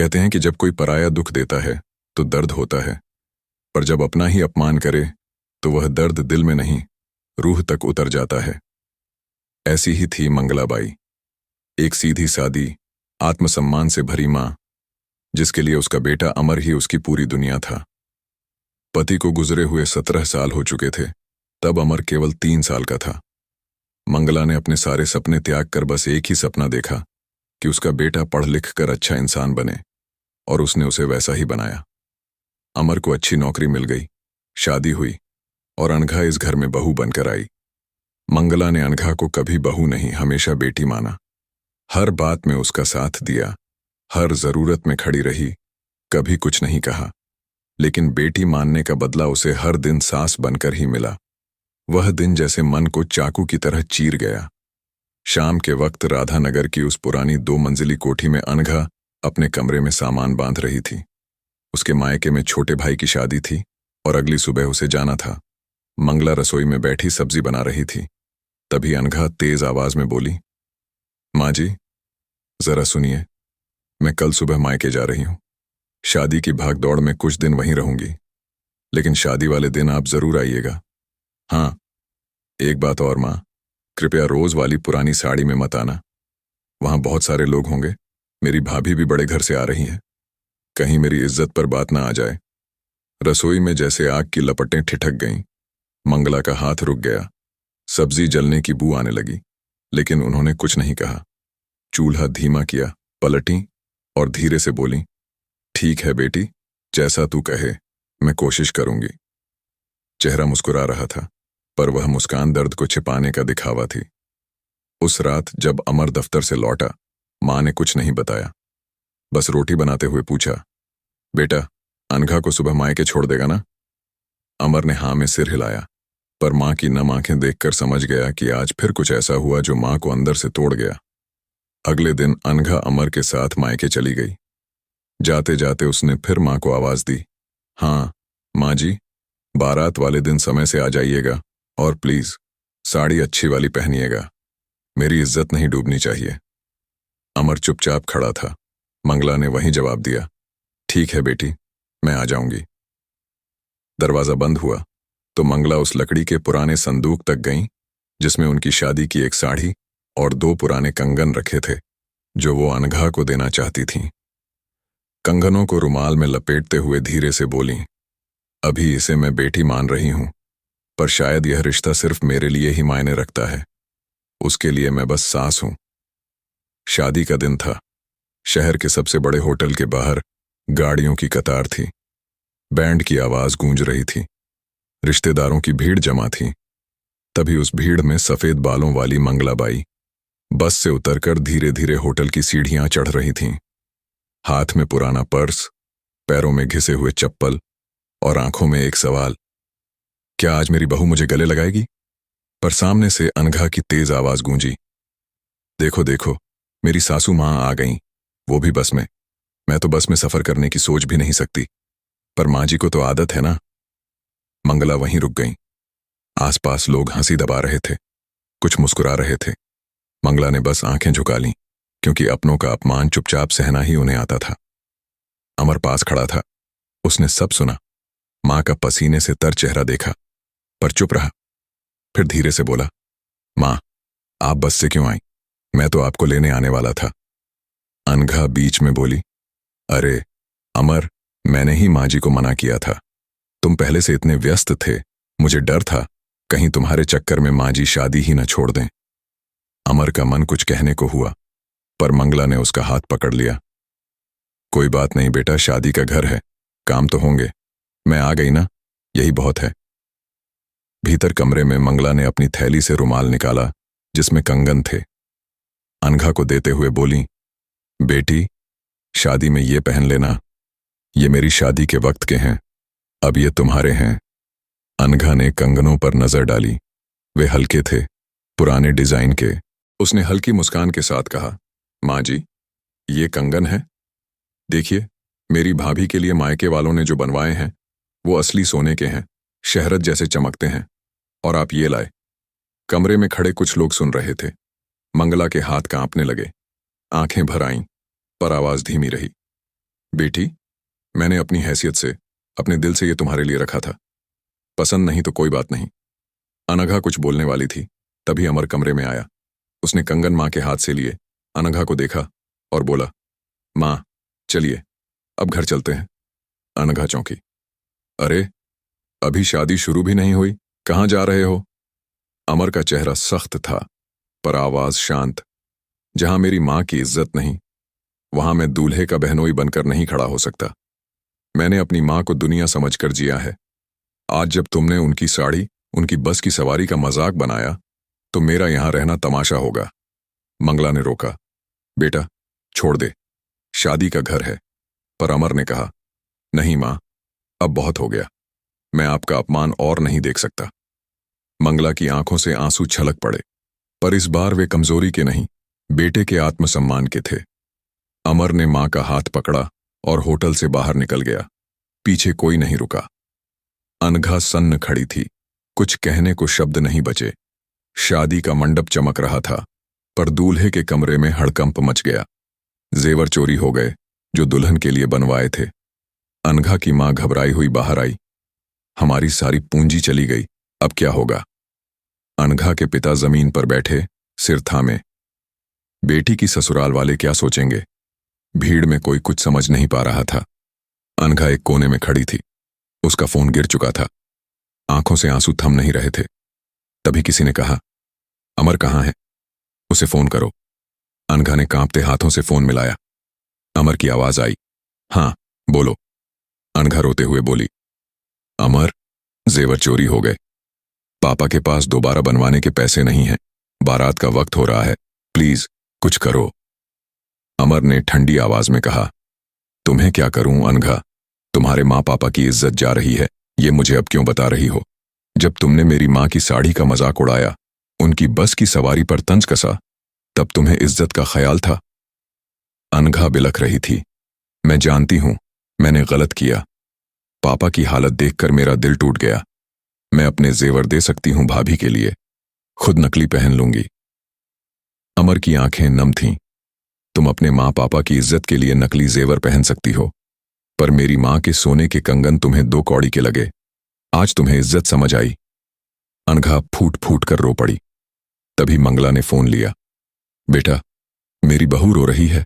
कहते हैं कि जब कोई पराया दुख देता है तो दर्द होता है, पर जब अपना ही अपमान करे तो वह दर्द दिल में नहीं, रूह तक उतर जाता है। ऐसी ही थी मंगलाबाई, एक सीधी सादी, आत्मसम्मान से भरी माँ, जिसके लिए उसका बेटा अमर ही उसकी पूरी दुनिया था। पति को गुजरे हुए 17 साल हो चुके थे, तब अमर केवल 3 साल का था। मंगला ने अपने सारे सपने त्याग कर बस एक ही सपना देखा कि उसका बेटा पढ़ लिख कर अच्छा इंसान बने, और उसने उसे वैसा ही बनाया। अमर को अच्छी नौकरी मिल गई, शादी हुई और अनघा इस घर में बहू बनकर आई। मंगला ने अनघा को कभी बहू नहीं, हमेशा बेटी माना। हर बात में उसका साथ दिया, हर जरूरत में खड़ी रही, कभी कुछ नहीं कहा। लेकिन बेटी मानने का बदला उसे हर दिन सास बनकर ही मिला। वह दिन जैसे मन को चाकू की तरह चीर गया। शाम के वक्त राधानगर की उस पुरानी 2 मंजिली कोठी में अनघा अपने कमरे में सामान बांध रही थी। उसके मायके में छोटे भाई की शादी थी और अगली सुबह उसे जाना था। मंगला रसोई में बैठी सब्जी बना रही थी। तभी अनघा तेज आवाज में बोली, माँ जी, जरा सुनिए, मैं कल सुबह मायके जा रही हूं। शादी की भागदौड़ में कुछ दिन वहीं रहूंगी, लेकिन शादी वाले दिन आप जरूर आइएगा। हाँ, एक बात और माँ, कृपया रोज वाली पुरानी साड़ी में मत आना। वहां बहुत सारे लोग होंगे, मेरी भाभी भी बड़े घर से आ रही हैं। कहीं मेरी इज्जत पर बात ना आ जाए। रसोई में जैसे आग की लपटें ठिठक गईं। मंगला का हाथ रुक गया। सब्जी जलने की बू आने लगी, लेकिन उन्होंने कुछ नहीं कहा। चूल्हा धीमा किया, पलटी और धीरे से बोली, ठीक है बेटी, जैसा तू कहे, मैं कोशिश करूंगी। चेहरा मुस्कुरा रहा था, पर वह मुस्कान दर्द को छिपाने का दिखावा थी। उस रात जब अमर दफ्तर से लौटा, माँ ने कुछ नहीं बताया, बस रोटी बनाते हुए पूछा, बेटा, अनघा को सुबह मायके छोड़ देगा ना? अमर ने हाँ में सिर हिलाया, पर माँ की नम आंखें देखकर समझ गया कि आज फिर कुछ ऐसा हुआ जो माँ को अंदर से तोड़ गया। अगले दिन अनघा अमर के साथ मायके चली गई। जाते जाते उसने फिर माँ को आवाज दी, हाँ माँ जी, बारात वाले दिन समय से आ जाइएगा और प्लीज साड़ी अच्छी वाली पहनिएगा, मेरी इज्जत नहीं डूबनी चाहिए। अमर चुपचाप खड़ा था। मंगला ने वहीं जवाब दिया, ठीक है बेटी, मैं आ जाऊंगी। दरवाजा बंद हुआ तो मंगला उस लकड़ी के पुराने संदूक तक गईं, जिसमें उनकी शादी की एक साड़ी और 2 पुराने कंगन रखे थे, जो वो अनघा को देना चाहती थीं। कंगनों को रुमाल में लपेटते हुए धीरे से बोली, अभी इसे मैं बेटी मान रही हूं, पर शायद यह रिश्ता सिर्फ मेरे लिए ही मायने रखता है। उसके लिए मैं बस सास हूं। शादी का दिन था। शहर के सबसे बड़े होटल के बाहर गाड़ियों की कतार थी। बैंड की आवाज गूंज रही थी। रिश्तेदारों की भीड़ जमा थी। तभी उस भीड़ में सफेद बालों वाली मंगलाबाई बस से उतरकर धीरे धीरे होटल की सीढ़ियां चढ़ रही थीं। हाथ में पुराना पर्स, पैरों में घिसे हुए चप्पल और आंखों में एक सवाल, क्या आज मेरी बहू मुझे गले लगाएगी? पर सामने से अनघा की तेज आवाज गूंजी, देखो देखो, मेरी सासू मां आ गईं, वो भी बस में। मैं तो बस में सफर करने की सोच भी नहीं सकती, पर माँ जी को तो आदत है ना। मंगला वहीं रुक गईं। आसपास लोग हंसी दबा रहे थे, कुछ मुस्कुरा रहे थे। मंगला ने बस आंखें झुका लीं, क्योंकि अपनों का अपमान चुपचाप सहना ही उन्हें आता था। अमर पास खड़ा था। उसने सब सुना। मां का पसीने से तर चेहरा देखा, पर चुप रहा। फिर धीरे से बोला, मां, आप बस से क्यों आई? मैं तो आपको लेने आने वाला था। अनघा बीच में बोली, अरे अमर, मैंने ही माँ जी को मना किया था। तुम पहले से इतने व्यस्त थे, मुझे डर था कहीं तुम्हारे चक्कर में माँ जी शादी ही न छोड़ दें। अमर का मन कुछ कहने को हुआ, पर मंगला ने उसका हाथ पकड़ लिया। कोई बात नहीं बेटा, शादी का घर है, काम तो होंगे। मैं आ गई ना, यही बहुत है। भीतर कमरे में मंगला ने अपनी थैली से रुमाल निकाला, जिसमें कंगन थे। अनघा को देते हुए बोली, बेटी, शादी में ये पहन लेना, ये मेरी शादी के वक्त के हैं, अब ये तुम्हारे हैं। अनघा ने कंगनों पर नजर डाली। वे हल्के थे, पुराने डिजाइन के। उसने हल्की मुस्कान के साथ कहा, माँ जी, ये कंगन है। देखिए, मेरी भाभी के लिए मायके वालों ने जो बनवाए हैं वो असली सोने के हैं, शहरत जैसे चमकते हैं। और आप ये लाए। कमरे में खड़े कुछ लोग सुन रहे थे। मंगला के हाथ कांपने लगे, आंखें भर आईं, पर आवाज धीमी रही। बेटी, मैंने अपनी हैसियत से, अपने दिल से ये तुम्हारे लिए रखा था। पसंद नहीं तो कोई बात नहीं। अनघा कुछ बोलने वाली थी, तभी अमर कमरे में आया। उसने कंगन माँ के हाथ से लिए, अनघा को देखा और बोला, माँ, चलिए, अब घर चलते हैं। अनघा चौंकी। अरे, अभी शादी शुरू भी नहीं हुई, कहाँ जा रहे हो? अमर का चेहरा सख्त था, पर आवाज शांत। जहां मेरी माँ की इज्जत नहीं, वहां मैं दूल्हे का बहनोई बनकर नहीं खड़ा हो सकता। मैंने अपनी माँ को दुनिया समझकर जिया है। आज जब तुमने उनकी साड़ी, उनकी बस की सवारी का मजाक बनाया, तो मेरा यहां रहना तमाशा होगा। मंगला ने रोका। बेटा, छोड़ दे, शादी का घर है। पर अमर ने कहा, नहीं माँ, अब बहुत हो गया। मैं आपका अपमान और नहीं देख सकता। मंगला की आंखों से आंसू छलक पड़े, पर इस बार वे कमजोरी के नहीं, बेटे के आत्मसम्मान के थे। अमर ने मां का हाथ पकड़ा और होटल से बाहर निकल गया। पीछे कोई नहीं रुका। अनघा सन्न खड़ी थी, कुछ कहने को शब्द नहीं बचे। शादी का मंडप चमक रहा था, पर दूल्हे के कमरे में हड़कंप मच गया। जेवर चोरी हो गए जो दुल्हन के लिए बनवाए थे। अनघा की मां घबराई हुई बाहर आई। हमारी सारी पूंजी चली गई, अब क्या होगा? अनघा के पिता जमीन पर बैठे, सिर थामे। बेटी की ससुराल वाले क्या सोचेंगे? भीड़ में कोई कुछ समझ नहीं पा रहा था। अनघा एक कोने में खड़ी थी। उसका फोन गिर चुका था। आंखों से आंसू थम नहीं रहे थे। तभी किसी ने कहा, अमर कहाँ है? उसे फोन करो। अनघा ने कांपते हाथों से फोन मिलाया। अमर की आवाज आई, हाँ बोलो। अनघा रोते हुए बोली, अमर, जेवर चोरी हो गए। पापा के पास दोबारा बनवाने के पैसे नहीं हैं। बारात का वक्त हो रहा है, प्लीज कुछ करो। अमर ने ठंडी आवाज में कहा, तुम्हें क्या करूं अनघा? तुम्हारे माँ पापा की इज्जत जा रही है, ये मुझे अब क्यों बता रही हो? जब तुमने मेरी माँ की साड़ी का मजाक उड़ाया, उनकी बस की सवारी पर तंज कसा, तब तुम्हें इज्जत का ख्याल था? अनघा बिलख रही थी। मैं जानती हूं, मैंने गलत किया। पापा की हालत देखकर मेरा दिल टूट गया। मैं अपने जेवर दे सकती हूं भाभी के लिए, खुद नकली पहन लूंगी। अमर की आंखें नम थीं। तुम अपने माँ पापा की इज्जत के लिए नकली जेवर पहन सकती हो, पर मेरी माँ के सोने के कंगन तुम्हें 2 कौड़ी के लगे। आज तुम्हें इज्जत समझ आई। अनघा फूट फूट कर रो पड़ी। तभी मंगला ने फोन लिया। बेटा, मेरी बहू रो रही है।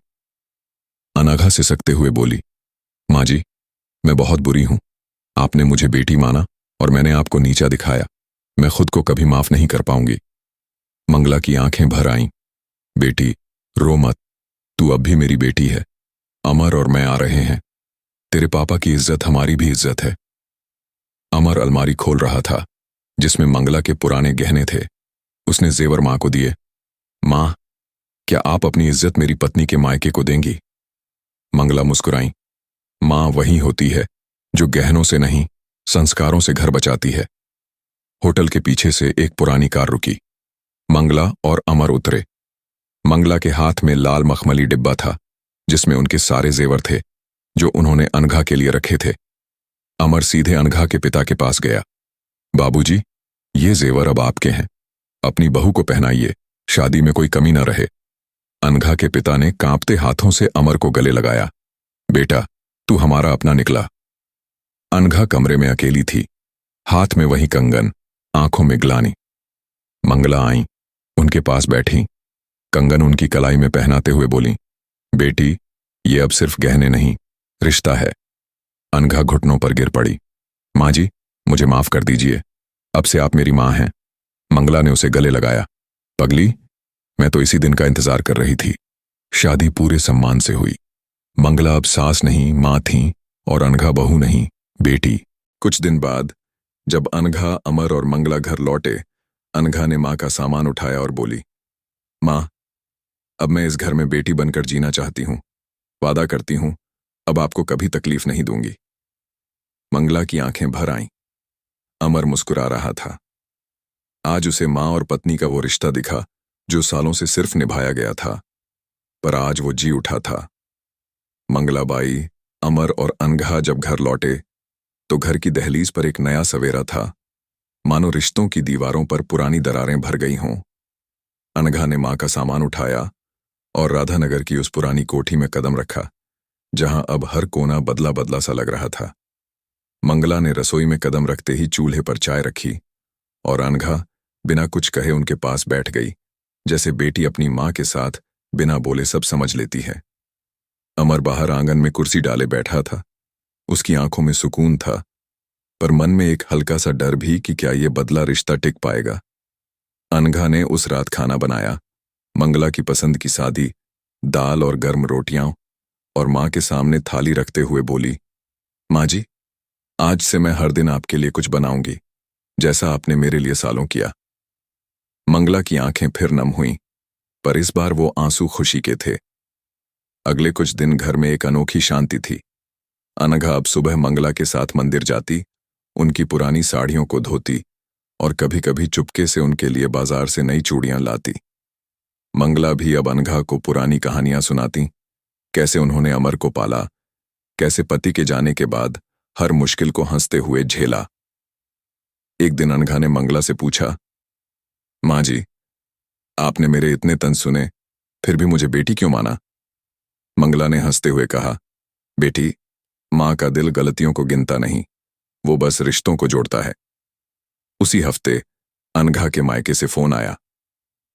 अनघा सिसकते हुए बोली, माँ जी, मैं बहुत बुरी हूं। आपने मुझे बेटी माना और मैंने आपको नीचा दिखाया। मैं खुद को कभी माफ नहीं कर पाऊंगी। मंगला की आंखें भर आईं। बेटी, रो मत, तू अब भी मेरी बेटी है। अमर और मैं आ रहे हैं। तेरे पापा की इज्जत हमारी भी इज्जत है। अमर अलमारी खोल रहा था, जिसमें मंगला के पुराने गहने थे। उसने जेवर मां को दिए। मां, क्या आप अपनी इज्जत मेरी पत्नी के मायके को देंगी? मंगला मुस्कुराई। मां वही होती है जो गहनों से नहीं, संस्कारों से घर बचाती है। होटल के पीछे से एक पुरानी कार रुकी। मंगला और अमर उतरे। मंगला के हाथ में लाल मखमली डिब्बा था, जिसमें उनके सारे जेवर थे जो उन्होंने अनघा के लिए रखे थे। अमर सीधे अनघा के पिता के पास गया। बाबूजी, ये जेवर अब आपके हैं। अपनी बहू को पहनाइए, शादी में कोई कमी न रहे। अनघा के पिता ने कांपते हाथों से अमर को गले लगाया। बेटा, तू हमारा अपना निकला। अनघा कमरे में अकेली थी, हाथ में वही कंगन, आंखों में ग्लानि। मंगला आई, उनके पास बैठी, कंगन उनकी कलाई में पहनाते हुए बोली, बेटी, ये अब सिर्फ गहने नहीं, रिश्ता है। अनघा घुटनों पर गिर पड़ी। माँ जी, मुझे माफ कर दीजिए, अब से आप मेरी माँ हैं। मंगला ने उसे गले लगाया। पगली, मैं तो इसी दिन का इंतजार कर रही थी। शादी पूरे सम्मान से हुई। मंगला अब सास नहीं, माँ थी, और अनघा बहू नहीं, बेटी। कुछ दिन बाद जब अनघा, अमर और मंगला घर लौटे, अनघा ने माँ का सामान उठाया और बोली, माँ, अब मैं इस घर में बेटी बनकर जीना चाहती हूँ। वादा करती हूँ, अब आपको कभी तकलीफ नहीं दूंगी। मंगला की आंखें भर आईं। अमर मुस्कुरा रहा था। आज उसे माँ और पत्नी का वो रिश्ता दिखा जो सालों से सिर्फ निभाया गया था, पर आज वो जी उठा था। मंगलाबाई, अमर और अनघा जब घर लौटे तो घर की दहलीज पर एक नया सवेरा था, मानो रिश्तों की दीवारों पर पुरानी दरारें भर गई हों। अनघा ने माँ का सामान उठाया और राधानगर की उस पुरानी कोठी में कदम रखा, जहां अब हर कोना बदला बदला सा लग रहा था। मंगला ने रसोई में कदम रखते ही चूल्हे पर चाय रखी और अनघा बिना कुछ कहे उनके पास बैठ गई, जैसे बेटी अपनी माँ के साथ बिना बोले सब समझ लेती है। अमर बाहर आंगन में कुर्सी डाले बैठा था। उसकी आंखों में सुकून था, पर मन में एक हल्का सा डर भी कि क्या ये बदला रिश्ता टिक पाएगा। अनघा ने उस रात खाना बनाया, मंगला की पसंद की सादी दाल और गर्म रोटियां, और माँ के सामने थाली रखते हुए बोली, माँ जी, आज से मैं हर दिन आपके लिए कुछ बनाऊंगी, जैसा आपने मेरे लिए सालों किया। मंगला की आंखें फिर नम हुईं, पर इस बार वो आंसू खुशी के थे। अगले कुछ दिन घर में एक अनोखी शांति थी। अनघा अब सुबह मंगला के साथ मंदिर जाती, उनकी पुरानी साड़ियों को धोती और कभी कभी चुपके से उनके लिए बाजार से नई चूड़ियां लाती। मंगला भी अब अनघा को पुरानी कहानियां सुनाती, कैसे उन्होंने अमर को पाला, कैसे पति के जाने के बाद हर मुश्किल को हंसते हुए झेला। एक दिन अनघा ने मंगला से पूछा, माँ जी, आपने मेरे इतने तंज सुने, फिर भी मुझे बेटी क्यों माना? मंगला ने हंसते हुए कहा, बेटी, माँ का दिल गलतियों को गिनता नहीं, वो बस रिश्तों को जोड़ता है। उसी हफ्ते अनघा के मायके से फोन आया।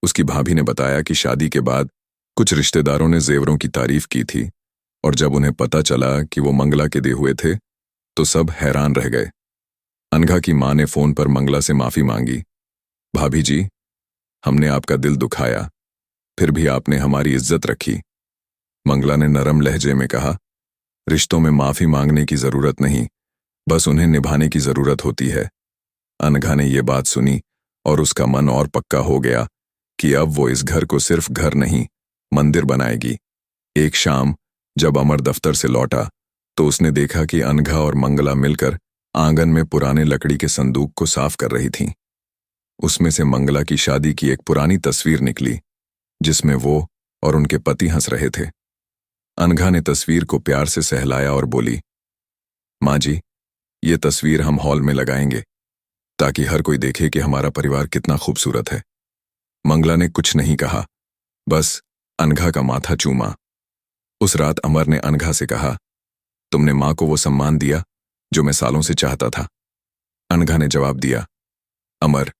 उसकी भाभी ने बताया कि शादी के बाद कुछ रिश्तेदारों ने जेवरों की तारीफ की थी, और जब उन्हें पता चला कि वो मंगला के दिए हुए थे तो सब हैरान रह गए। अनघा की मां ने फोन पर मंगला से माफी मांगी। भाभी जी, हमने आपका दिल दुखाया, फिर भी आपने हमारी इज्जत रखी। मंगला ने नरम लहजे में कहा, रिश्तों में माफी मांगने की जरूरत नहीं, बस उन्हें निभाने की जरूरत होती है। अनघा ने ये बात सुनी और उसका मन और पक्का हो गया कि अब वो इस घर को सिर्फ घर नहीं, मंदिर बनाएगी। एक शाम जब अमर दफ्तर से लौटा तो उसने देखा कि अनघा और मंगला मिलकर आंगन में पुराने लकड़ी के संदूक को साफ कर रही थीं। उसमें से मंगला की शादी की एक पुरानी तस्वीर निकली, जिसमें वो और उनके पति हंस रहे थे। अनघा ने तस्वीर को प्यार से सहलाया और बोली, माँ जी, ये तस्वीर हम हॉल में लगाएंगे ताकि हर कोई देखे कि हमारा परिवार कितना खूबसूरत है। मंगला ने कुछ नहीं कहा, बस अनघा का माथा चूमा। उस रात अमर ने अनघा से कहा, तुमने माँ को वो सम्मान दिया जो मैं सालों से चाहता था। अनघा ने जवाब दिया, अमर,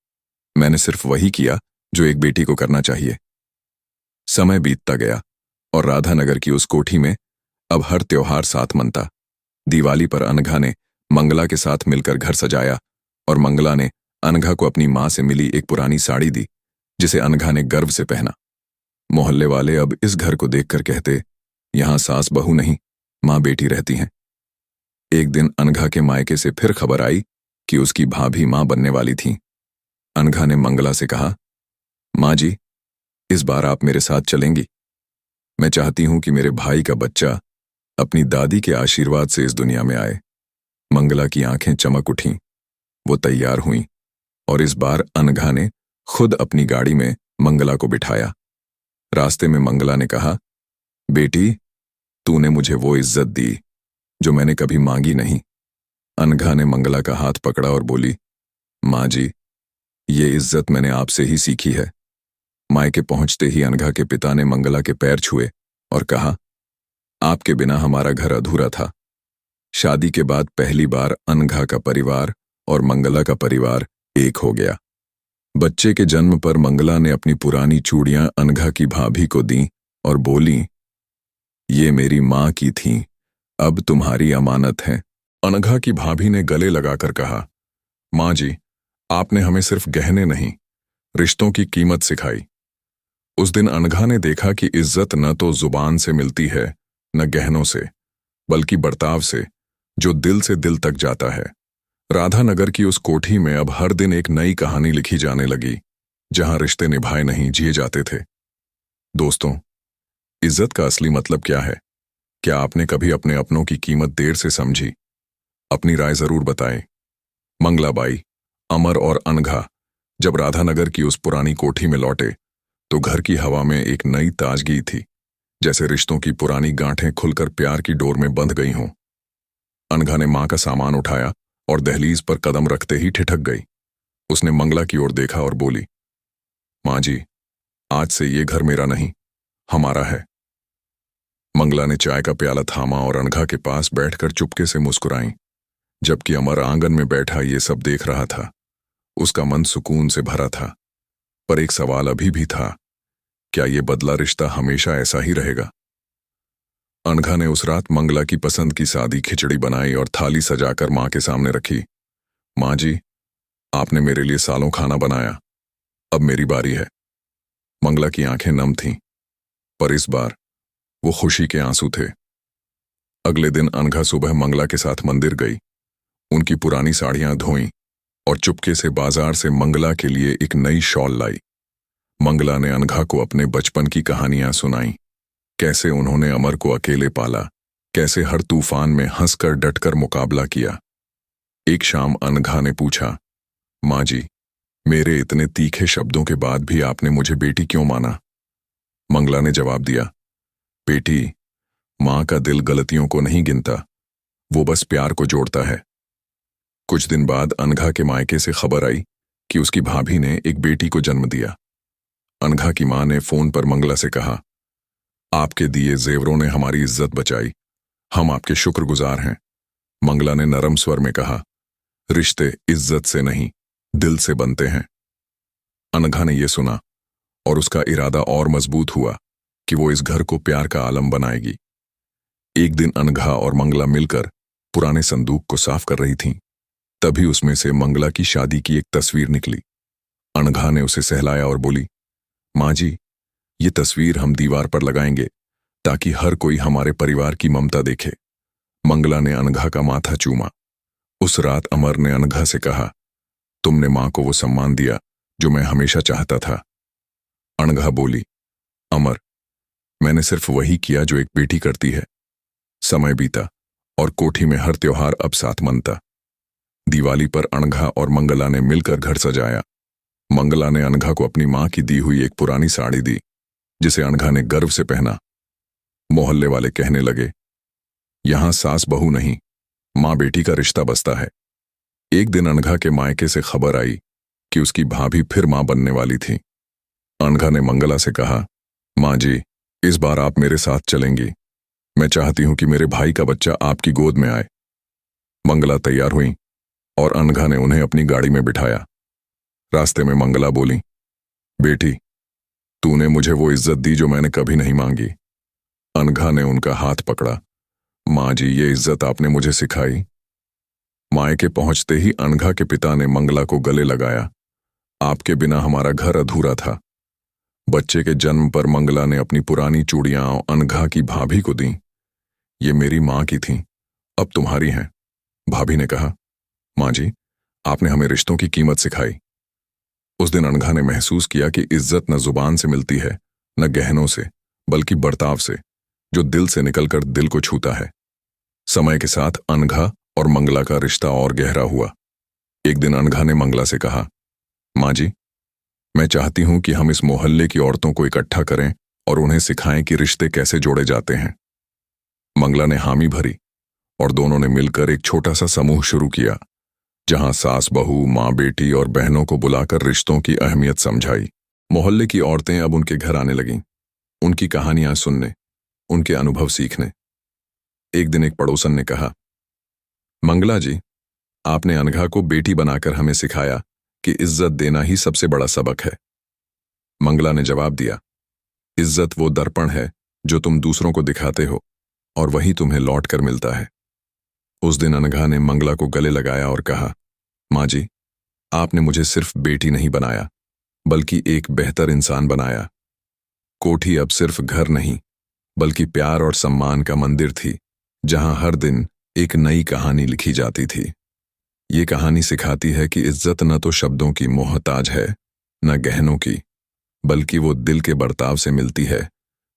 मैंने सिर्फ वही किया जो एक बेटी को करना चाहिए। समय बीतता गया और राधानगर की उस कोठी में अब हर त्योहार साथ मनता। दिवाली पर अनघा ने मंगला के साथ मिलकर घर सजाया और मंगला ने अनघा को अपनी माँ से मिली एक पुरानी साड़ी दी, जिसे अनघा ने गर्व से पहना। मोहल्ले वाले अब इस घर को देखकर कहते, यहां सास बहू नहीं, माँ बेटी रहती हैं। एक दिन अनघा के मायके से फिर खबर आई कि उसकी भाभी माँ बनने वाली थी। अनघा ने मंगला से कहा, माँ जी, इस बार आप मेरे साथ चलेंगी? मैं चाहती हूं कि मेरे भाई का बच्चा अपनी दादी के आशीर्वाद से इस दुनिया में आए। मंगला की आंखें चमक उठीं। वो तैयार हुईं और इस बार अनघा ने खुद अपनी गाड़ी में मंगला को बिठाया। रास्ते में मंगला ने कहा, बेटी, तूने मुझे वो इज्जत दी जो मैंने कभी मांगी नहीं। अनघा ने मंगला का हाथ पकड़ा और बोली, माँ जी, ये इज्जत मैंने आपसे ही सीखी है। मायके पहुंचते ही अनघा के पिता ने मंगला के पैर छुए और कहा, आपके बिना हमारा घर अधूरा था। शादी के बाद पहली बार अनघा का परिवार और मंगला का परिवार एक हो गया। बच्चे के जन्म पर मंगला ने अपनी पुरानी चूड़ियां अनघा की भाभी को दी और बोली, ये मेरी माँ की थीं, अब तुम्हारी अमानत है। अनघा की भाभी ने गले लगाकर कहा, माँ जी, आपने हमें सिर्फ गहने नहीं, रिश्तों की कीमत सिखाई। उस दिन अनघा ने देखा कि इज्जत न तो जुबान से मिलती है, न गहनों से, बल्कि बर्ताव से, जो दिल से दिल तक जाता है। राधानगर की उस कोठी में अब हर दिन एक नई कहानी लिखी जाने लगी, जहां रिश्ते निभाए नहीं जिए जाते थे। दोस्तों, इज्जत का असली मतलब क्या है? क्या आपने कभी अपने अपनों की कीमत देर से समझी? अपनी राय जरूर बताएं। मंगलाबाई, अमर और अनघा जब राधानगर की उस पुरानी कोठी में लौटे तो घर की हवा में एक नई ताजगी थी, जैसे रिश्तों की पुरानी गांठें खुलकर प्यार की डोर में बंध गई हों। अनघा ने मां का सामान उठाया और दहलीज पर कदम रखते ही ठिठक गई। उसने मंगला की ओर देखा और बोली, माँ जी, आज से ये घर मेरा नहीं, हमारा है। मंगला ने चाय का प्याला थामा और अनघा के पास बैठकर चुपके से मुस्कुराई, जबकि अमर आंगन में बैठा ये सब देख रहा था। उसका मन सुकून से भरा था, पर एक सवाल अभी भी था, क्या ये बदला रिश्ता हमेशा ऐसा ही रहेगा? अनघा ने उस रात मंगला की पसंद की सादी खिचड़ी बनाई और थाली सजाकर मां के सामने रखी। मां जी, आपने मेरे लिए सालों खाना बनाया, अब मेरी बारी है। मंगला की आंखें नम थीं, पर इस बार वो खुशी के आंसू थे। अगले दिन अनघा सुबह मंगला के साथ मंदिर गई, उनकी पुरानी साड़ियां धोईं और चुपके से बाजार से मंगला के लिए एक नई शॉल लाई। मंगला ने अनघा को अपने बचपन की कहानियां सुनाई, कैसे उन्होंने अमर को अकेले पाला, कैसे हर तूफान में हंसकर डटकर मुकाबला किया। एक शाम अनघा ने पूछा, मां जी, मेरे इतने तीखे शब्दों के बाद भी आपने मुझे बेटी क्यों माना? मंगला ने जवाब दिया, बेटी, मां का दिल गलतियों को नहीं गिनता, वो बस प्यार को जोड़ता है। कुछ दिन बाद अनघा के मायके से खबर आई कि उसकी भाभी ने एक बेटी को जन्म दिया। अनघा की मां ने फोन पर मंगला से कहा, आपके दिए जेवरों ने हमारी इज्जत बचाई, हम आपके शुक्रगुजार हैं। मंगला ने नरम स्वर में कहा, रिश्ते इज्जत से नहीं, दिल से बनते हैं। अनघा ने यह सुना और उसका इरादा और मजबूत हुआ कि वो इस घर को प्यार का आलम बनाएगी। एक दिन अनघा और मंगला मिलकर पुराने संदूक को साफ कर रही थीं, तभी उसमें से मंगला की शादी की एक तस्वीर निकली। अनघा ने उसे सहलाया और बोली, मां जी, ये तस्वीर हम दीवार पर लगाएंगे ताकि हर कोई हमारे परिवार की ममता देखे। मंगला ने अनघा का माथा चूमा। उस रात अमर ने अनघा से कहा, तुमने मां को वो सम्मान दिया जो मैं हमेशा चाहता था। अनघा बोली, अमर, मैंने सिर्फ वही किया जो एक बेटी करती है। समय बीता और कोठी में हर त्योहार अब साथ मनता। दिवाली पर अनघा और मंगला ने मिलकर घर सजाया। मंगला ने अनघा को अपनी मां की दी हुई एक पुरानी साड़ी दी, जिसे अनघा ने गर्व से पहना। मोहल्ले वाले कहने लगे, यहां सास बहू नहीं, मां बेटी का रिश्ता बसता है। एक दिन अनघा के मायके से खबर आई कि उसकी भाभी फिर मां बनने वाली थी। अनघा ने मंगला से कहा, मां जी, इस बार आप मेरे साथ चलेंगी। मैं चाहती हूं कि मेरे भाई का बच्चा आपकी गोद में आए। मंगला तैयार हुई और अनघा ने उन्हें अपनी गाड़ी में बिठाया। रास्ते में मंगला बोली, बेटी, तूने मुझे वो इज्जत दी जो मैंने कभी नहीं मांगी। अनघा ने उनका हाथ पकड़ा, मां जी, ये इज्जत आपने मुझे सिखाई। मायके पहुंचते ही अनघा के पिता ने मंगला को गले लगाया। आपके बिना हमारा घर अधूरा था। बच्चे के जन्म पर मंगला ने अपनी पुरानी चूड़ियां अनघा की भाभी को दी। ये मेरी मां की थीं, अब तुम्हारी हैं। भाभी ने कहा, मां जी, आपने हमें रिश्तों की कीमत सिखाई। उस दिन अनघा ने महसूस किया कि इज्जत न जुबान से मिलती है, न गहनों से, बल्कि बर्ताव से, जो दिल से निकलकर दिल को छूता है। समय के साथ अनघा और मंगला का रिश्ता और गहरा हुआ। एक दिन अनघा ने मंगला से कहा, मां जी, मैं चाहती हूं कि हम इस मोहल्ले की औरतों को इकट्ठा करें और उन्हें सिखाएं कि रिश्ते कैसे जोड़े जाते हैं। मंगला ने हामी भरी और दोनों ने मिलकर एक छोटा सा समूह शुरू किया, जहां सास बहू, मां बेटी और बहनों को बुलाकर रिश्तों की अहमियत समझाई। मोहल्ले की औरतें अब उनके घर आने लगीं, उनकी कहानियां सुनने, उनके अनुभव सीखने। एक दिन एक पड़ोसन ने कहा, मंगला जी, आपने अनघा को बेटी बनाकर हमें सिखाया कि इज्जत देना ही सबसे बड़ा सबक है। मंगला ने जवाब दिया, इज्जत वो दर्पण है जो तुम दूसरों को दिखाते हो और वही तुम्हें लौट कर मिलता है। उस दिन अनघा ने मंगला को गले लगाया और कहा, मां जी, आपने मुझे सिर्फ बेटी नहीं बनाया, बल्कि एक बेहतर इंसान बनाया। कोठी अब सिर्फ घर नहीं, बल्कि प्यार और सम्मान का मंदिर थी, जहां हर दिन एक नई कहानी लिखी जाती थी। ये कहानी सिखाती है कि इज्जत न तो शब्दों की मोहताज है, न गहनों की, बल्कि वो दिल के बर्ताव से मिलती है,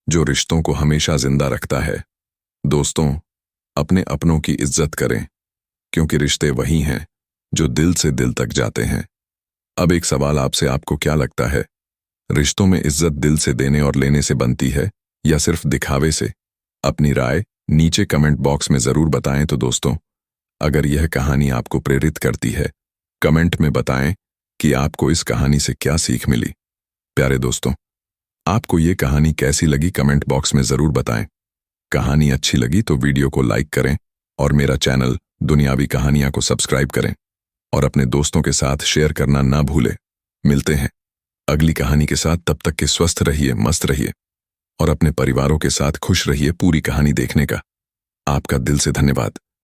जो रिश्तों को हमेशा जिंदा रखता है। दोस्तों, अपने अपनों की इज्जत करें, क्योंकि रिश्ते वही हैं जो दिल से दिल तक जाते हैं। अब एक सवाल आपसे, आपको क्या लगता है, रिश्तों में इज्जत दिल से देने और लेने से बनती है या सिर्फ दिखावे से? अपनी राय नीचे कमेंट बॉक्स में जरूर बताएं। तो दोस्तों, अगर यह कहानी आपको प्रेरित करती है, कमेंट में बताएं कि आपको इस कहानी से क्या सीख मिली। प्यारे दोस्तों, आपको ये कहानी कैसी लगी कमेंट बॉक्स में जरूर बताएं। कहानी अच्छी लगी तो वीडियो को लाइक करें और मेरा चैनल दुनियावी कहानियां को सब्सक्राइब करें और अपने दोस्तों के साथ शेयर करना ना भूलें। मिलते हैं अगली कहानी के साथ, तब तक के स्वस्थ रहिए, मस्त रहिए और अपने परिवारों के साथ खुश रहिए। पूरी कहानी देखने का आपका दिल से धन्यवाद।